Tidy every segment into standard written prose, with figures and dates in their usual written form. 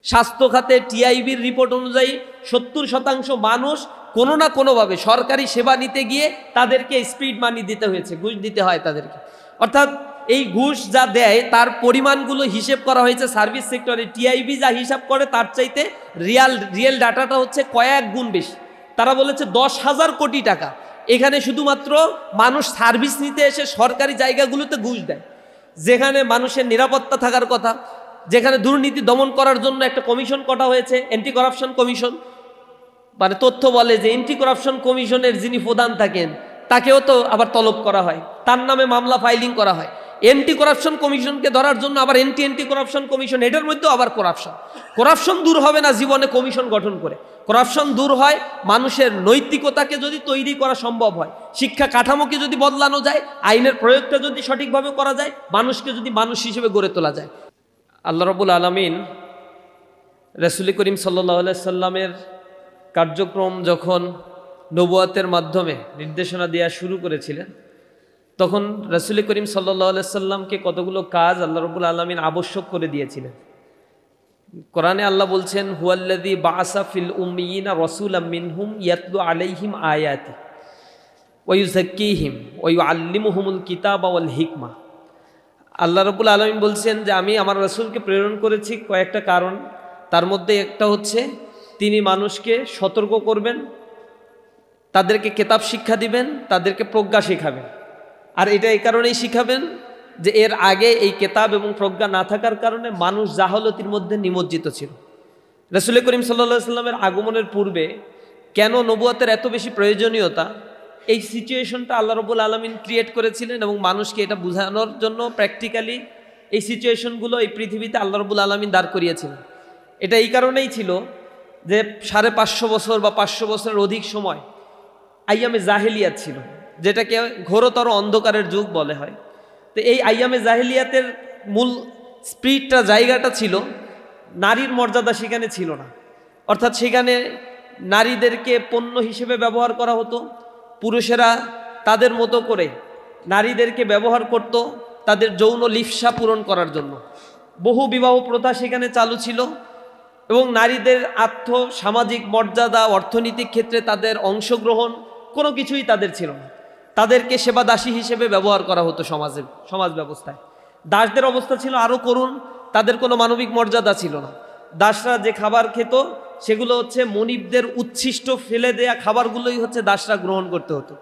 স্বাস্থ্য খাতে টিআইবির রিপোর্ট অনুযায়ী 70% মানুষ কোনো না কোনোভাবে সরকারি সেবা নিতে গিয়ে তাদেরকে স্পিড মানি দিতে হয়েছে, ঘুষ দিতে হয় তাদেরকে। অর্থাৎ এই ঘুষ যা দেয় তার পরিমাণগুলো হিসেব করা হয়েছে সার্ভিস সেক্টরে। টিআইবি যা হিসাব করে তার চাইতে রিয়েল ডাটাটা হচ্ছে কয়েক গুণ বেশি। তারা বলেছে 10,000 কোটি টাকা এখানে শুধুমাত্র মানুষ সার্ভিস নিতে এসে সরকারি জায়গাগুলোতে ঘুষ দেয়, যেখানে মানুষের নিরাপত্তা থাকার কথা, যেখানে দুর্নীতি দমন করার জন্য একটা কমিশন করা হয়েছে, অ্যান্টি করাপশন কমিশন। মানে তথ্য বলে যে অ্যান্টি করাপশন কমিশনের যিনি প্রধান থাকেন তাকেও তো আবার তলব করা হয়, তার নামে মামলা ফাইলিং করা হয়। অ্যান্টি করাপশন কমিশনকে ধরার জন্য আবার অ্যান্টি করাপশন কমিশন, এটার মধ্যেও আবার করাপশন দূর হবে না জীবনে কমিশন গঠন করে। করাপশন দূর হয় মানুষের নৈতিকতাকে যদি তৈরি করা সম্ভব হয়, শিক্ষা কাঠামোকে যদি বদলানো যায়, আইনের প্রয়োগটা যদি সঠিকভাবে করা যায়, মানুষকে যদি মানুষ হিসেবে গড়ে তোলা যায়। আল্লাহ রাব্বুল আলামিন রাসূল করিম সাল্লাল্লাহু আলাইহি সাল্লামের কার্যক্রম যখন নবুয়াতের মাধ্যমে নির্দেশনা দেওয়া শুরু করেছিলেন, তখন রাসূল করিম সাল্লাল্লাহু আলাইহি সাল্লামকে কতগুলো কাজ আল্লাহ রাব্বুল আলামিন আবশ্যক করে দিয়েছিলেন। কোরআনে আল্লাহ বলছেন, হুয়াল্লাযী বাআসা ফিল উম্মিয়িনা রাসূলাম মিনহুম ইয়াতলু আলাইহিম আয়াতি ওয়া ইউযাক্কিহিম ওয়া ইউআল্লিমুহুমুল কিতাবা ওয়াল হিকমা। আল্লাহ রাব্বুল আলামিন বলছেন যে আমি আমার রাসূলকে প্রেরণ করেছি কয়েকটা কারণ, তার মধ্যে একটা হচ্ছে তিনি মানুষকে সতর্ক করবেন, তাদেরকে কিতাব শিক্ষা দিবেন, তাদেরকে প্রজ্ঞা শেখাবেন। আর এটা এই কারণেই শিখাবেন যে এর আগে এই কিতাব এবং প্রজ্ঞা না থাকার কারণে মানুষ জাহালতির মধ্যে নিমজ্জিত ছিল। রাসূল করিম সাল্লাল্লাহু আলাইহি সাল্লামের আগমনের পূর্বে কেন নবুয়তের এত বেশি প্রয়োজনীয়তা, এই সিচুয়েশনটা আল্লাহ রাব্বুল আলামিন ক্রিয়েট করেছিলেন এবং মানুষকে এটা বোঝানোর জন্য প্র্যাকটিক্যালি এই সিচুয়েশনগুলো এই পৃথিবীতে আল্লাহ রাব্বুল আলামিন দাঁড় করিয়েছিলেন। এটা এই কারণেই ছিল যে 550 বছর বা 500 বছরের অধিক সময় আইয়ামে জাহেলিয়াত ছিল, যেটাকে ঘোরতর অন্ধকারের যুগ বলে হয়। তো এই আইয়ামে জাহেলিয়াতের মূল স্পিরিটটা, জায়গাটা ছিল নারীর মর্যাদা সেখানে ছিল না। অর্থাৎ সেখানে নারীদেরকে পণ্য হিসেবে ব্যবহার করা হতো, পুরুষেরা তাদের মতো করে নারীদেরকে ব্যবহার করত তাদের যৌন লিপ্সা পূরণ করার জন্য। বহু বিবাহ প্রথা সেখানে চালু ছিল এবং নারীদের সামাজিক মর্যাদা, অর্থনৈতিক ক্ষেত্রে তাদের অংশগ্রহণ কোনো কিছুই তাদের ছিল না। তাদেরকে সেবা দাসী হিসেবে ব্যবহার করা হতো সমাজ ব্যবস্থায়। দাসদের অবস্থা ছিল আরও করুণ, তাদের কোনো মানবিক মর্যাদা ছিল না। দাসরা যে খাবার খেত সেগুলো হচ্ছে মনিবদের উচ্ছিষ্ট ফেলে দেয়া খাবারগুলোই হচ্ছে দাসরা গ্রহণ করতে হতো।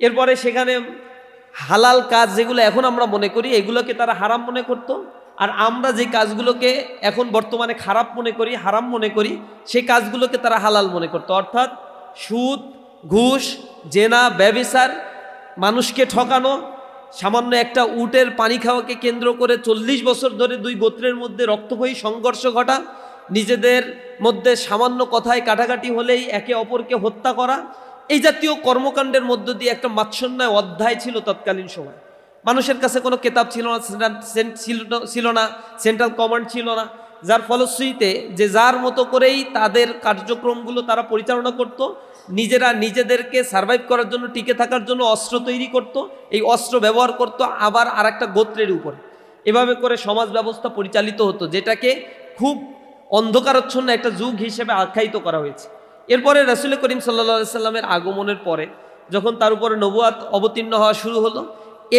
এরপরে সেখানে হালাল কাজ যেগুলো এখন আমরা মনে করি এগুলোকে তারা হারাম মনে করত, আর আমরা যে কাজগুলোকে এখন বর্তমানে খারাপ মনে করি, হারাম মনে করি, সেই কাজগুলোকে তারা হালাল মনে করত। অর্থাৎ সুদ, ঘুষ, জেনা, ব্যভিচার, মানুষকে ঠকানো, সামান্য একটা উটের পানি খাওয়াকে কেন্দ্র করে 40 বছর ধরে দুই গোত্রের মধ্যে রক্তক্ষয়ী সংঘর্ষ ঘটা, নিজেদের মধ্যে সামান্য কথায় কাটাকাটি হলেই একে অপরকে হত্যা করা, এই জাতীয় কর্মকাণ্ডের মধ্য দিয়ে একটা মাৎসন্যায় অধ্যায় ছিল তৎকালীন সময়। মানুষের কাছে কোনো কেতাব ছিল না, সেন্ট্রাল কমান্ড ছিল না, যার ফলশ্রুতিতে যে যার মতো করেই তাদের কার্যক্রমগুলো তারা পরিচালনা করত। নিজেরা নিজেদেরকে সার্ভাইভ করার জন্য, টিকে থাকার জন্য অস্ত্র তৈরি করত, এই অস্ত্র ব্যবহার করত আবার আর একটা গোত্রের উপর। এভাবে করে সমাজ ব্যবস্থা পরিচালিত হতো, যেটাকে খুব অন্ধকারচ্ছন্ন একটা যুগ হিসেবে আখ্যায়িত করা হয়েছে। এরপরে রাসূল করিম সাল্লাল্লাহু আলাইহি সাল্লামের আগমনের পরে যখন তার উপরে নবুয়াত অবতীর্ণ হওয়া শুরু হলো,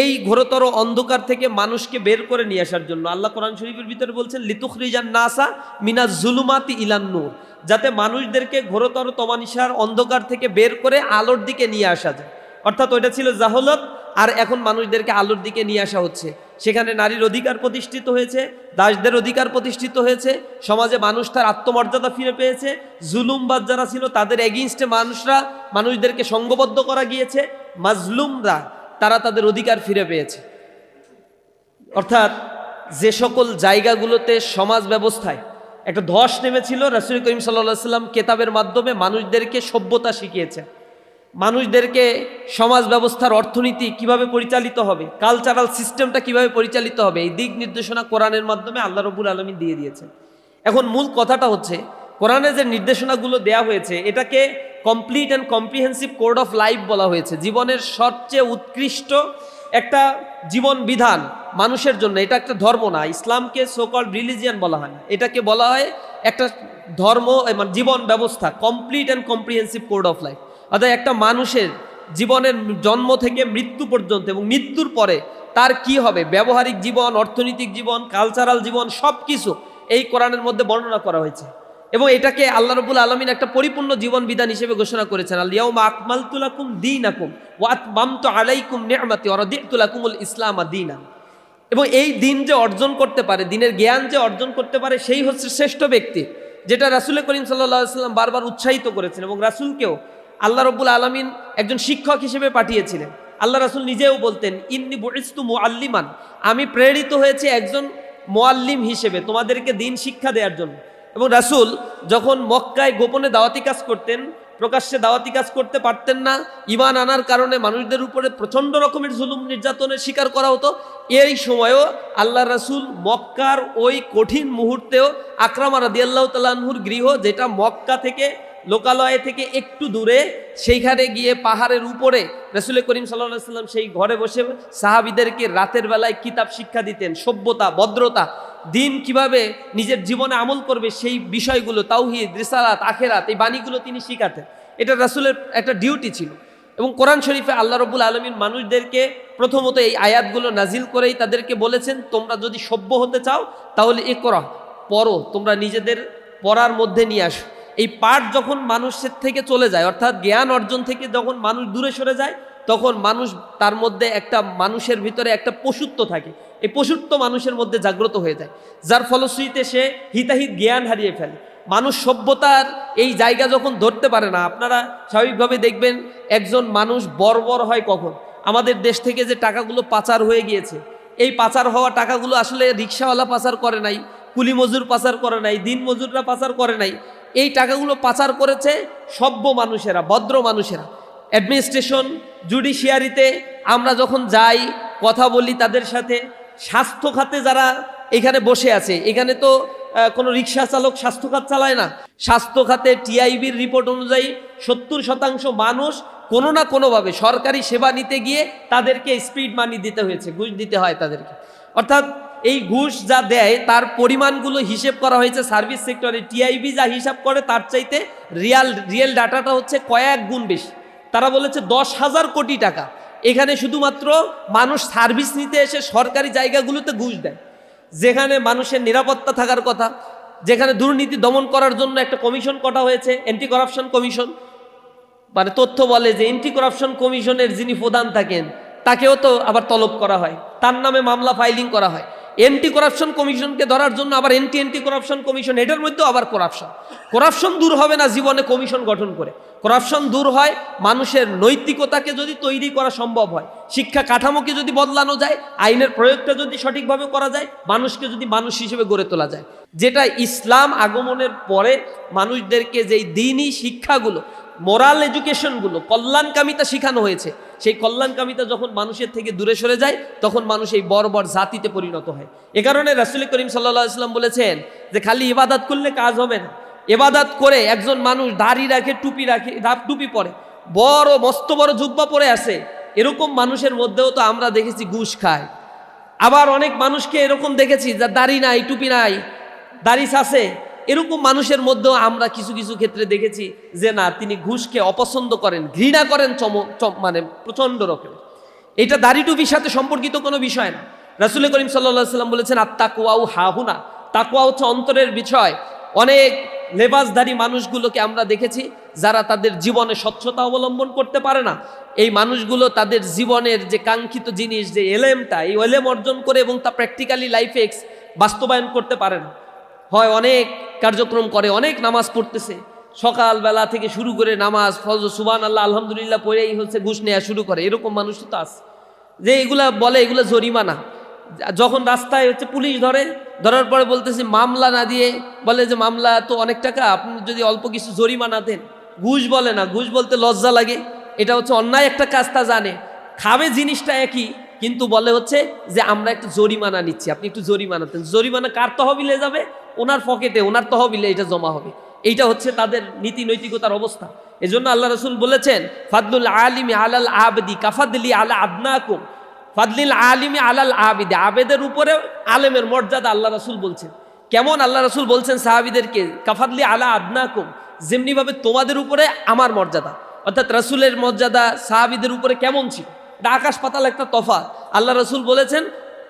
এই ঘোরতর অন্ধকার থেকে মানুষকে বের করে নিয়ে আসার জন্য আল্লাহ কোরআন শরীফের ভিতরে বলছেন, লিতুখরিজান নাসা মিনাজ জুলুমাতি ইলান নূর, যাতে মানুষদেরকে ঘোরতর তমানিসার অন্ধকার থেকে বের করে আলোর দিকে নিয়ে আসা যায়। অর্থাৎ ওইটা ছিল জাহলত, আর এখন মানুষদেরকে আলোর দিকে নিয়ে আসা হচ্ছে। সেখানে নারীর অধিকার প্রতিষ্ঠিত হয়েছে, দাসদের অধিকার প্রতিষ্ঠিত হয়েছে, সমাজে মানুষ তার আত্মমর্যাদা ফিরে পেয়েছে। জুলুমবাজ যারা ছিল তাদের এগেইনস্টে মানুষদেরকে সংঘবদ্ধ করা গিয়েছে, মাজলুমরা তারা তাদের অধিকার ফিরে পেয়েছে। অর্থাৎ যে সকল জায়গাগুলোতে সমাজ ব্যবস্থায় একটা ধস নেমেছিল, রাসূল করিম সাল্লাল্লাহু আলাইহি সাল্লাম কেতাবের মাধ্যমে মানুষদেরকে সভ্যতা শিখিয়েছেন, মানুষদেরকে সমাজ ব্যবস্থার অর্থনীতি কিভাবে পরিচালিত হবে, কালচারাল সিস্টেমটা কিভাবে পরিচালিত হবে, এই দিক নির্দেশনা কোরআনের মাধ্যমে আল্লাহ রাব্বুল আলামিন দিয়ে দিয়েছেন। এখন মূল কথাটা হচ্ছে, কোরআনে যে নির্দেশনাগুলো দেয়া হয়েছে এটাকে complete and comprehensive code of life বলা হয়েছে। জীবনের সবচেয়ে উৎকৃষ্ট একটা জীবন বিধান মানুষের জন্য। এটা একটা ধর্ম না, ইসলামকে সো কল্ড রিলিজিয়ান বলা হয় না, এটাকে বলা হয় একটা ধর্ম মানে জীবন ব্যবস্থা, complete and comprehensive code of life, অর্থাৎ একটা মানুষের জীবনের জন্ম থেকে মৃত্যু পর্যন্ত এবং মৃত্যুর পরে তার কি হবে, ব্যবহারিক জীবন, অর্থনৈতিক জীবন, কালচারাল জীবন, সব কিছু এই কোরআনের মধ্যে বর্ণনা করা হয়েছে। এবং এটাকে আল্লাহ রাব্বুল আলামিন একটা পরিপূর্ণ জীবন বিধান হিসেবে ঘোষণা করেছেন, আল ইয়াউমা আকমালতু লাকুম দীনাকুম ওয়া আতমামতু আলাইকুম নি'মাতি ওয়া রাদিতু লাকুমুল ইসলাম দীনান। এবং এই দিন যে অর্জন করতে পারে, দিনের জ্ঞান যে অর্জন করতে পারে, সেই হচ্ছে শ্রেষ্ঠ ব্যক্তি, যেটা রাসূল করিম সাল্লাল্লাহু আলাইহি ওয়াসাল্লাম বারবার উৎসাহিত করেছেন। এবং রাসূলকেও আল্লাহ রাব্বুল আলামিন একজন শিক্ষক হিসেবে পাঠিয়েছিলেন। আল্লাহ রাসূল নিজেও বলতেন, ইন্নী বুইসতু মুআল্লিমান, আমি প্রেরিত হয়েছি একজন মুআল্লিম হিসেবে, তোমাদেরকে দিন শিক্ষা দেওয়ার জন্য। এবং রাসূল যখন মক্কায় গোপনে দাওয়াতি কাজ করতেন, প্রকাশ্যে দাওয়াতি কাজ করতে পারতেন না, ঈমান আনার কারণে মানুষদের উপরে প্রচণ্ড রকমের জুলুম নির্যাতনের শিকার করা হতো, এই সময়ও আল্লাহ রাসূল মক্কার ওই কঠিন মুহূর্তেও আকরামা রাদিয়াল্লাহু তাআলা আনহুর গৃহ, যেটা মক্কা থেকে লোকালয় থেকে একটু দূরে, সেইখানে গিয়ে পাহাড়ের উপরে রাসূল করিম সাল্লাল্লাহু আলাইহি ওয়াসাল্লাম সেই ঘরে বসে সাহাবীদেরকে রাতের বেলায় কিতাব শিক্ষা দিতেন, সভ্যতা, ভদ্রতা, দিন কিভাবে নিজের জীবনে আমল করবে সেই বিষয়গুলো, তাওহীদ, রিসালাত, আখিরাত, এই বাণীগুলো তিনি শিখাতেন। এটা রাসূলের একটা ডিউটি ছিল। এবং কোরআন শরীফে আল্লাহ রাব্বুল আলামিন মানুষদেরকে প্রথমত এই আয়াতগুলো নাজিল করেই তাদেরকে বলেছেন, তোমরা যদি সভ্য হতে চাও তাহলে ইকরা, পড়ো, তোমরা নিজেদের পড়ার মধ্যে নিয়ে আসো। এই পাঠ যখন মানুষের থেকে চলে যায়, অর্থাৎ জ্ঞান অর্জন থেকে যখন মানুষ দূরে সরে যায়, তখন মানুষ, তার মধ্যে একটা মানুষের ভিতরে একটা পশুত্ব থাকে, এই পশুত্ব মানুষের মধ্যে জাগ্রত হয়ে যায়, যার ফলশ্রুতিতে সে হিতাহিত জ্ঞান হারিয়ে ফেলে। মানুষ সভ্যতার এই জায়গা যখন ধরতে পারে না, আপনারা স্বাভাবিকভাবে দেখবেন একজন মানুষ বর্বর হয় কখন, আমাদের দেশ থেকে যে টাকাগুলো পাচার হয়ে গিয়েছে, এই পাচার হওয়া টাকাগুলো আসলে রিক্সাওয়ালা পাচার করে নাই, কুলি মজুর পাচার করে নাই, দিন মজুররা পাচার করে নাই, এই টাকাগুলো পাচার করেছে সভ্য মানুষেরা, ভদ্র মানুষেরা। অ্যাডমিনিস্ট্রেশন, জুডিশিয়ারিতে আমরা যখন যাই, কথা বলি তাদের সাথে, স্বাস্থ্য খাতে যারা এখানে বসে আছে, এখানে তো কোনো রিক্সা চালক স্বাস্থ্য খাত চালায় না। স্বাস্থ্য খাতে টিআইবির রিপোর্ট অনুযায়ী 70% মানুষ কোনো না কোনোভাবে সরকারি সেবা নিতে গিয়ে তাদেরকে স্পিড মানি দিতে হয়েছে, ঘুষ দিতে হয় তাদেরকে। অর্থাৎ এই ঘুষ যা দেয় তার পরিমাণগুলো হিসেব করা হয়েছে সার্ভিস সেক্টরে, টিআইবি যা হিসাব করে তার চাইতে রিয়েল ডাটাটা হচ্ছে কয়েক গুণ বেশি। তারা বলেছে 10,000 কোটি টাকা এখানে শুধুমাত্র মানুষ সার্ভিস নিতে এসে সরকারি জায়গাগুলোতে ঘুষ দেয়, যেখানে মানুষের নিরাপত্তা থাকার কথা, যেখানে দুর্নীতি দমন করার জন্য একটা কমিশন করা হয়েছে, অ্যান্টি করাপশন কমিশন। মানে তথ্য বলে যে অ্যান্টি করাপশন কমিশনের যিনি প্রধান থাকেন তাকেও তো আবার তলব করা হয়, তার নামে মামলা ফাইলিং করা হয়। অ্যান্টি করাপশন কমিশনকে ধরার জন্য আবার অ্যান্টি করাপশন কমিশন, এটার মধ্যেও আবার করাপশন দূর হবে না জীবনে কমিশন গঠন করে। করাপশন দূর হয় মানুষের নৈতিকতাকে যদি তৈরি করা সম্ভব হয়, শিক্ষা কাঠামোকে যদি বদলানো যায়, আইনের প্রয়োগটা যদি সঠিকভাবে করা যায়, মানুষকে যদি মানুষ হিসেবে গড়ে তোলা যায়। যেটা ইসলাম আগমনের পরে মানুষদেরকে যেই দ্বীনি শিক্ষাগুলো, মোরাল এডুকেশনগুলো, কল্যাণকামিতা শেখানো হয়েছে, সেই কল্যাণকামিতা যখন মানুষের থেকে দূরে সরে যায়, তখন মানুষ এই বর্বর জাতিতে পরিণত হয়। এ কারণে রাসূল করিম সাল্লাল্লাহু আলাইহি ওয়াসাল্লাম বলেছেন যে খালি ইবাদত করলে কাজ হবে না। ইবাদত করে একজন মানুষ দাড়ি রাখে, টুপি পরে, বড় মস্ত বড় জুব্বা পরে আসে, এরকম মানুষের মধ্যেও তো আমরা দেখেছি ঘুষ খায়। আবার অনেক মানুষকে এরকম দেখেছি যার দাড়ি নাই, টুপি নাই, দাড়ি আছে, এরকম মানুষের মধ্যেও আমরা কিছু কিছু ক্ষেত্রে দেখেছি যে না, তিনি ঘুষকে অপছন্দ করেন, ঘৃণা করেন, মানে প্রচণ্ড রকম। এটা দাড়ি টুপির সাথে সম্পর্কিত কোনো বিষয় না। রাসূল করিম সাল্লাল্লাহু আলাইহি ওয়াসাল্লাম বলেছেন, আত্তাকওয়াউ হাহুনা, তাকওয়া হচ্ছে অন্তরের বিষয়। অনেক লেবাসধারী মানুষগুলোকে আমরা দেখেছি যারা তাদের জীবনে স্বচ্ছতা অবলম্বন করতে পারে না। এই মানুষগুলো তাদের জীবনের যে কাঙ্ক্ষিত জিনিস, যে এলেমটা, এই এলেম অর্জন করে এবং তা প্র্যাকটিক্যালি লাইফে বাস্তবায়ন করতে পারে না। হয় অনেক কার্যক্রম করে, অনেক নামাজ পড়তেছে, সকালবেলা থেকে শুরু করে নামাজ, ফজর, সুবহানাল্লাহ, আলহামদুলিল্লাহ পড়েই হচ্ছে ঘুষ নেওয়া শুরু করে। এরকম মানুষ তো আছে যে এগুলা বলে এগুলো জরিমানা। যখন রাস্তায় হচ্ছে পুলিশ ধরার পরে বলতেছে মামলা না দিয়ে বলে যে মামলা তো অনেক টাকা, আপনি যদি অল্প কিছু জরিমানা দেন। ঘুষ বলে না, ঘুষ বলতে লজ্জা লাগে, এটা হচ্ছে অন্যায় একটা কাজ, তা জানে, খাবে জিনিসটা একই, কিন্তু বলে হচ্ছে যে আমরা একটু জরিমানা নিচ্ছি, আপনি একটু জরিমানা দেন। জরিমানা কার তহবিলে যাবে? ওনার পকেটে, ওনার তহবিলে এটা জমা হবে। এইটা হচ্ছে তাদের নীতি নৈতিকতার অবস্থা। এজন্য আল্লাহ রাসূল বলেছেন, ফাদলুল আলিমি আলাল আবদি কাফাদলি আলা আদনাকুম, ফাদলিল আলিমি আলাল আবিদি, আবেদের উপরে আলেমের মর্যাদা আল্লাহ রাসূল বলছেন। কেমন আল্লাহ রাসূল বলছেন সাহাবীদেরকে, কাফাদলি আলা আদনাকুম, যেমনিভাবে তোমাদের উপরে আমার মর্যাদা, অর্থাৎ রাসূলের মর্যাদা সাহাবীদের উপরে কেমন ছিল, এটা আকাশ পাতাল একটা তফাৎ। আল্লাহ রাসূল বলেছেন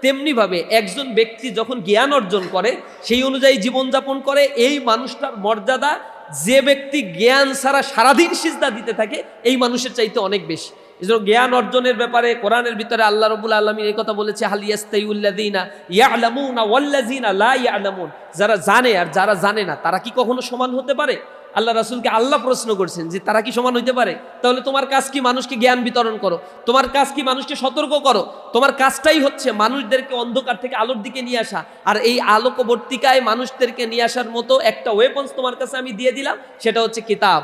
তেমনিভাবে একজন ব্যক্তি যখন জ্ঞান অর্জন করে সেই অনুযায়ী জীবনযাপন করে, এই মানুষটার মর্যাদা যে ব্যক্তি জ্ঞান ছাড়া সারাদিন সিজদা দিতে থাকে এই মানুষের চাইতে অনেক বেশি। এজন্য জ্ঞান অর্জনের ব্যাপারে কোরআনের ভিতরে আল্লাহ রাব্বুল আলামিন এই কথা বলেছে, হাল ইয়াস্তাউল্লাযিনা ইয়ালামুনা ওয়াল্লাযিনা লা ইয়ালামুন, যারা জানে আর যারা জানে না তারা কি কখনো সমান হতে পারে? আল্লাহ রাসূলকে আল্লাহ প্রশ্ন করছেন যে তারা কি সমান হইতে পারে? তাহলে তোমার কাজ কি? মানুষকে জ্ঞান বিতরণ করো। তোমার কাজ কি? মানুষকে সতর্ক করো। তোমার কাজটাই হচ্ছে মানুষদেরকে অন্ধকার থেকে আলোর দিকে নিয়ে আসা। আর এই আলোকবর্তিকায় মানুষদেরকে নিয়ে আসার মতো একটা ওয়েপন্স তোমার কাছে আমি দিয়ে দিলাম, সেটা হচ্ছে কিতাব।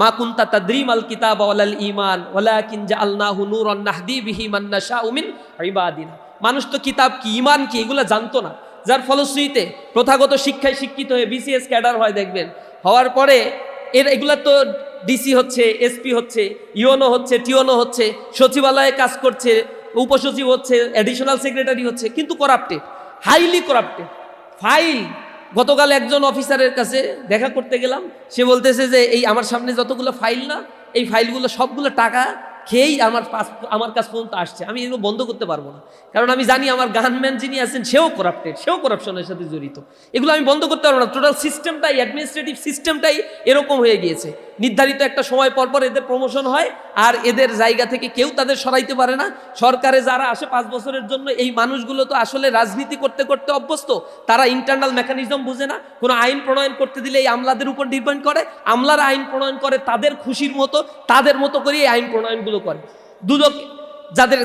মা কুনতা তাদরিমাল কিতাব ওয়ালাল ঈমান ওয়ালাকিন জাআলনাহু নূরান নাহদি বিহি মান নাশাউ মিন ইবাদিনা। মানুষ তো কিতাব কি, ঈমান কি এগুলো জানতো না, যার ফলশ্রুতিতে প্রথাগত শিক্ষায় শিক্ষিত হয়ে বিসিএস ক্যাডার হয়, দেখবেন হওয়ার পরে এগুলা তো ডিসি হচ্ছে, এসপি হচ্ছে, ইওনো হচ্ছে, টিওনো হচ্ছে, সচিবালয়ে কাজ করছে, উপসচিব হচ্ছে, অ্যাডিশনাল সেক্রেটারি হচ্ছে, কিন্তু করাপ্টেড, হাইলি করাপ্টেড। ফাইল, গতকাল একজন অফিসারের কাছে দেখা করতে গেলাম, সে বলতেছে যে এই আমার সামনে যতগুলো ফাইল না, এই ফাইলগুলো সবগুলো টাকা খেয়েই আমার কাছ পর্যন্ত আসছে। আমি এগুলো বন্ধ করতে পারবো না, কারণ আমি জানি আমার গানম্যান যিনি আছেন সেও করাপ্টেড, সেও করাপশনের সাথে জড়িত। এগুলো আমি বন্ধ করতে পারবো না। টোটাল সিস্টেমটাই, অ্যাডমিনিস্ট্রেটিভ সিস্টেমটাই এরকম হয়ে গিয়েছে। নির্ধারিত একটা সময় পর পর এদের প্রমোশন হয়, আর এদের জায়গা থেকে কেউ তাদের সরাইতে পারে না। সরকারে যারা আসে 5 বছরের জন্য, এই মানুষগুলো তো আসলে রাজনীতি করতে করতে অভ্যস্ত, তারা ইন্টারনাল মেকানিজম বুঝে না। কোনো আইন প্রণয়ন করতে দিলে এই আমলাদের উপর ডিপেন্ড করে, আমলারা আইন প্রণয়ন করে তাদের খুশির মতো, তাদের মতো করে এই আইন প্রণয়নগুলো করে। দুদক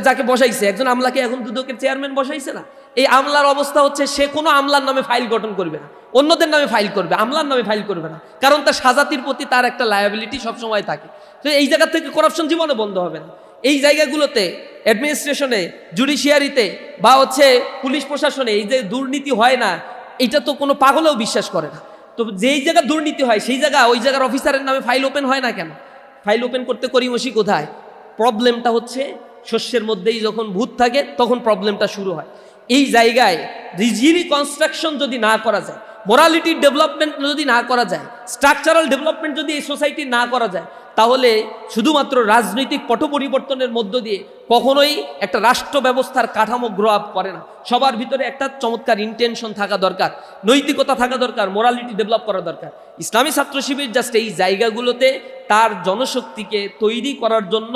যাকে বসাইছে, একজন আমলাকে এখন দুদকের চেয়ারম্যান বসাইছে না, এই আমলার অবস্থা হচ্ছে সে কোনো আমলার নামে ফাইল গঠন করবে না, অন্যদের নামে ফাইল করবে, আমলার নামে ফাইল করবে না, কারণ তার সাজাতির প্রতি তার একটা লায়াবিলিটি সবসময় থাকে। তো এই জায়গা থেকে করাপশন জীবনে বন্ধ হবে না। এই জায়গাগুলোতে অ্যাডমিনিস্ট্রেশনে, জুডিশিয়ারিতে বা হচ্ছে পুলিশ প্রশাসনে এই যে দুর্নীতি হয় না, এটা তো কোনো পাগলেও বিশ্বাস করে না। তো যেই জায়গা দুর্নীতি হয় সেই জায়গা, ওই জায়গার অফিসারের নামে ফাইল ওপেন হয় না কেন? ফাইল ওপেন করতে করিমসি কোথায়? প্রবলেমটা হচ্ছে শস্যের মধ্যেই যখন ভূত থাকে তখন প্রবলেমটা শুরু হয়। এই জায়গায় রিকনস্ট্রাকশন যদি না করা যায়, মোরালিটি ডেভেলপমেন্ট যদি না করা যায়, স্ট্রাকচারাল ডেভেলপমেন্ট যদি এই সোসাইটি না করা যায়, তাহলে শুধুমাত্র রাজনৈতিক পট পরিবর্তনের মধ্য দিয়ে কখনোই একটা রাষ্ট্র ব্যবস্থার কাঠামো গ্রো আপ করে না। সবার ভিতরে একটা চমৎকার ইন্টেনশন থাকা দরকার, নৈতিকতা থাকা দরকার, মোরালিটি ডেভেলপ করা দরকার। ইসলামী ছাত্র শিবির জাস্ট এই জায়গাগুলোতে তার জনশক্তিকে তৈরি করার জন্য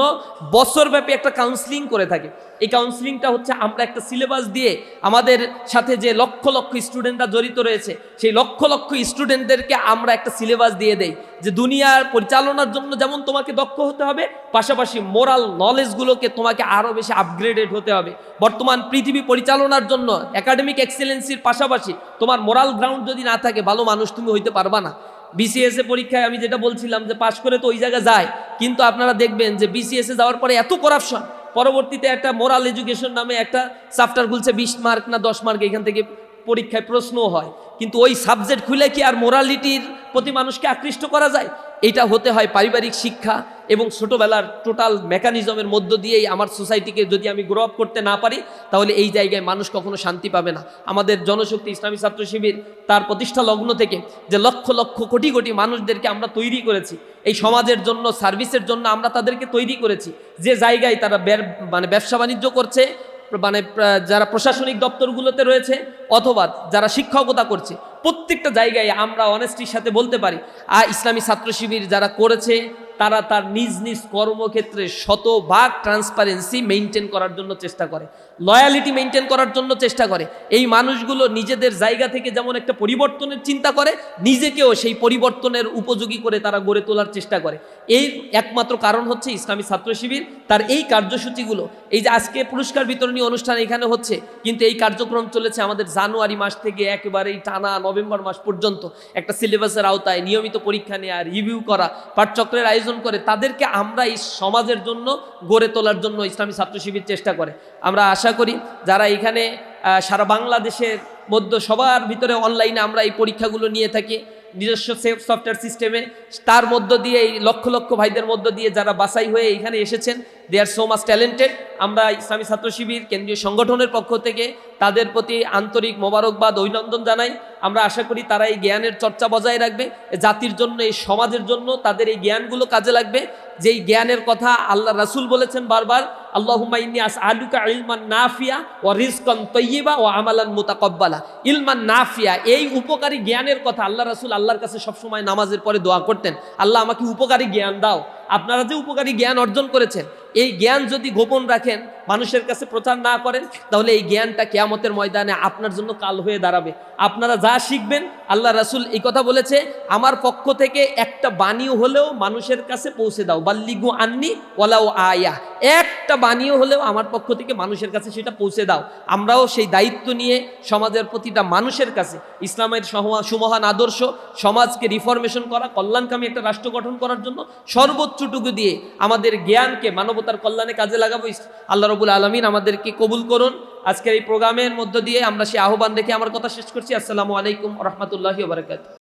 বছরব্যাপী একটা কাউন্সিলিং করে থাকে। এই কাউন্সিলিংটা হচ্ছে আমরা একটা সিলেবাস দিয়ে আমাদের সাথে যে লক্ষ লক্ষ স্টুডেন্টরা জড়িত রয়েছে, সেই লক্ষ লক্ষ স্টুডেন্টদেরকে আমরা একটা সিলেবাস দিয়ে দেই যে দুনিয়ার পরিচালনার জন্য যেমন তোমাকে দক্ষ হতে হবে, পাশাপাশি মোরাল নলেজগুলোকে তোমাকে আরও বেশি আপগ্রেডেড হতে হবে। বর্তমান পৃথিবী পরিচালনার জন্য একাডেমিক এক্সেলেন্সির পাশাপাশি তোমার মোরাল গ্রাউন্ড যদি না থাকে, ভালো মানুষ তুমি হইতে পারবা না। বিসিএস এ পরীক্ষায় আমি যেটা বলছিলাম যে পাশ করে তো ওই জায়গায় যায়, কিন্তু আপনারা দেখবেন যে বিসিএস এ যাওয়ার পরে এত করাপশন, পরবর্তীতে একটা মোরাল এডুকেশন নামে একটা চ্যাপ্টার খুলছে, 20 মার্ক না 10 মার্ক, এখান থেকে পরীক্ষায় প্রশ্নও হয়, কিন্তু ওই সাবজেক্ট খুলে কি আর মোরালিটির প্রতি মানুষকে আকৃষ্ট করা যায়? এটা হতে হয় পারিবারিক শিক্ষা এবং ছোটোবেলার টোটাল মেকানিজমের মধ্য দিয়েই। আমার সোসাইটিকে যদি আমি গ্রো আপ করতে না পারি, তাহলে এই জায়গায় মানুষ কখনো শান্তি পাবে না। আমাদের জনশক্তি ইসলামী ছাত্র শিবির তার প্রতিষ্ঠা লগ্ন থেকে যে লক্ষ লক্ষ কোটি কোটি মানুষদেরকে আমরা তৈরি করেছি এই সমাজের জন্য, সার্ভিসের জন্য আমরা তাদেরকে তৈরি করেছি। যে জায়গায় তারা ব্যবসা বাণিজ্য করছে, যারা প্রশাসনিক দপ্তরগুলোতে রয়েছে অথবা যারা শিক্ষকতা করছে, প্রত্যেকটা জায়গায় আমরা অনেস্টির সাথে বলতে পারি ইসলামী ছাত্র শিবির যারা করেছে তারা তার নিজ নিজ কর্মক্ষেত্রে শতভাগ ট্রান্সপারেন্সি মেনটেন করার জন্য চেষ্টা করে, লয়ালিটি মেনটেন করার জন্য চেষ্টা করে। এই মানুষগুলো নিজেদের জায়গা থেকে যেমন একটা পরিবর্তনের চিন্তা করে, নিজেকেও সেই পরিবর্তনের উপযোগী করে তারা গড়ে তোলার চেষ্টা করে। এই একমাত্র কারণ হচ্ছে ইসলামী ছাত্র শিবির তার এই কার্যসূচিগুলো। এই যে আজকে পুরস্কার বিতরণী অনুষ্ঠান এখানে হচ্ছে, কিন্তু এই কার্যক্রম চলেছে আমাদের জানুয়ারি মাস থেকে একেবারেই টানা নভেম্বর মাস পর্যন্ত। একটা সিলেবাসের আওতায় নিয়মিত পরীক্ষা নেওয়া, রিভিউ করা, পাঠচক্রের আয়োজন করে তাদেরকে আমরা এই সমাজের জন্য গড়ে তোলার জন্য ইসলামী ছাত্র শিবির চেষ্টা করে। আমরা আশা করি যারা এখানে সারা বাংলাদেশের মধ্যে সবার ভিতরে অনলাইনে আমরা এই পরীক্ষাগুলো নিয়ে থাকি, নিজস্ব সফটওয়্যার সিস্টেমে, তার মধ্য দিয়ে এই লক্ষ লক্ষ ভাইদের মধ্য দিয়ে যারা বাছাই হয়ে এখানে এসেছেন, দে আর সো মাচ ট্যালেন্টেড। আমরা ইসলামী ছাত্র শিবির কেন্দ্রীয় সংগঠনের পক্ষ থেকে তাদের প্রতি আন্তরিক মোবারকবাদ, অভিনন্দন জানাই। আমরা আশা করি তারা এই জ্ঞানের চর্চা বজায় রাখবে, জাতির জন্য, এই সমাজের জন্য তাদের এই জ্ঞানগুলো কাজে লাগবে। যেই জ্ঞানের কথা আল্লাহ রাসূল বলেছেন বারবার, আল্লাহুম্মা ইন্নী আসআলুকা ইলমান নাফিয়া ওয়া রিজকান তাইয়্যিবা ওয়া আমালান মুতাকাব্বালা। ইলমান নাফিয়া, এই উপকারী জ্ঞানের কথা আল্লাহ রাসূল আল্লাহর কাছে সবসময় নামাজের পরে দোয়া করতেন, আল্লাহ আমাকে উপকারী জ্ঞান দাও। আপনারা যে উপকারী জ্ঞান অর্জন করেছেন, এই জ্ঞান যদি গোপন রাখেন, মানুষের কাছে প্রচার না করেন, তাহলে এই জ্ঞানটা কিয়ামতের ময়দানে আপনার জন্য কাল হয়ে দাঁড়াবে। আপনারা যা শিখবেন, আল্লাহ রাসূল এই কথা বলেছে, আমার পক্ষ থেকে একটা বাণী হলেও মানুষের কাছে পৌঁছে দাও, বাল্লিগু আন্নি ওয়ালাউ আয়া, একটা বাণী হলেও আমার পক্ষ থেকে মানুষের কাছে সেটা পৌঁছে দাও। আমরাও সেই দায়িত্ব নিয়ে সমাজের প্রতিটা মানুষের কাছে ইসলামের সুমহান আদর্শ, সমাজকে রিফরমেশন করা, কল্যাণকামী একটা রাষ্ট্র গঠন করার জন্য সর্বোচ্চটুকু দিয়ে আমাদের জ্ঞানকে মানবতার কল্যাণে কাজে লাগাবো। আল্লাহ রাব্বুল আলামিন আমাদেরকে কবুল করুন। আজকের এই প্রোগ্রামের মধ্য দিয়ে আমরা সেই আহ্বান রেখে আমার কথা শেষ করছি। আসসালামু আলাইকুম ওয়া রাহমাতুল্লাহি ওয়া বারাকাতুহু।